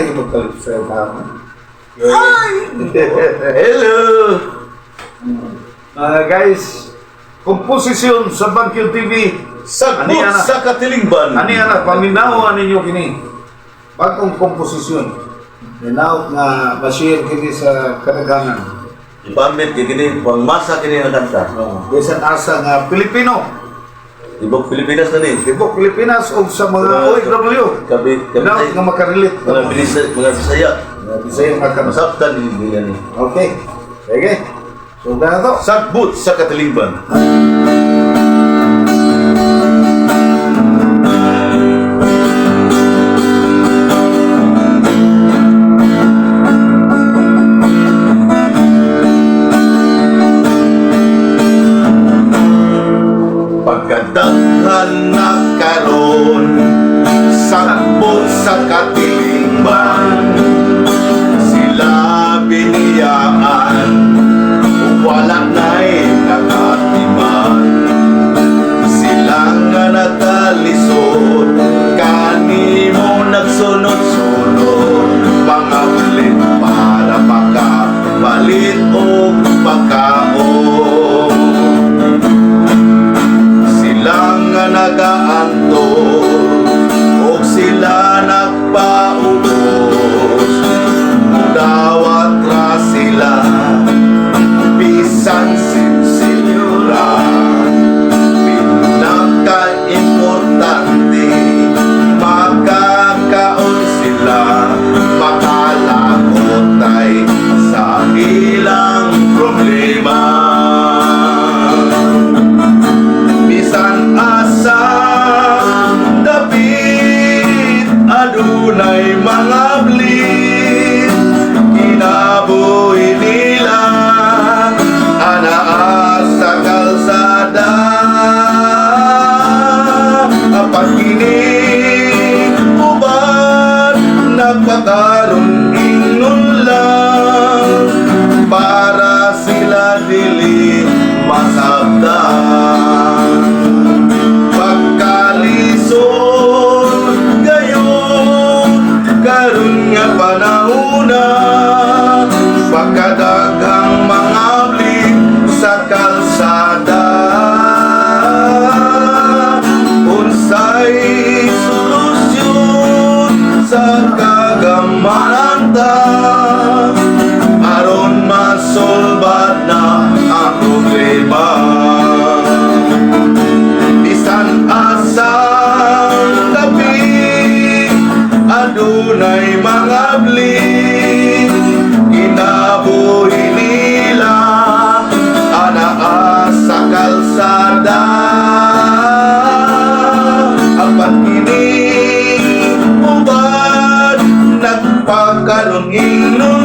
kayo magkalip sa tama. Ay! Hello! Guys, komposisyon sa Baguio TV. Sagbot Ani, anak? sa katilingban. Ani anak, paminaw ninyo kini. Bagong komposisyon. Minaw nga ma-share kini sa kadaghanan. Ipamit kini pangmasa kini ang kanta. Bisan asa nga Pilipino. Ibog Pilipinas na ni. Tibok Pilipinas o sa mga OFW. Kabi Minaw nga makarelate. mga Bisaya. Bisaya nga kamas. Masabtan ni ni. Okay. Sige. So, na to. Sagbot sa katilingban. Pagkadaghan na karon, sagbot sa katilingban, sila biniyaan, wala na'y nakatiman. Sila nga nagkalisod, kanimo nagsunod-sunod, mga ulit para makapalit o pagkaon. Sila nga nagaantod, o sila nagpaubos, dawat ra sila, bisan sinsira. Pinaka-importante, makakaon sila, makalakot ay sa ilang problema. Bisan asa dapit, adunay mga blit, kinabuhi nila anaa sa kalsada. Pagkinig uban, nagpakaroon ingnon lang, para sila dili masabdan. Pagkalisod gayon, karon nga panahona, pagkadaghang mga blik sa kalsada. Unsay solusyon sa kagamanan ta, aron masolbad na ang problema. Bisan asang gabi, adunay mga blik, kinabuhi nila anaa sa kalsada. Apan kini ubad, nagpakaroon ingnon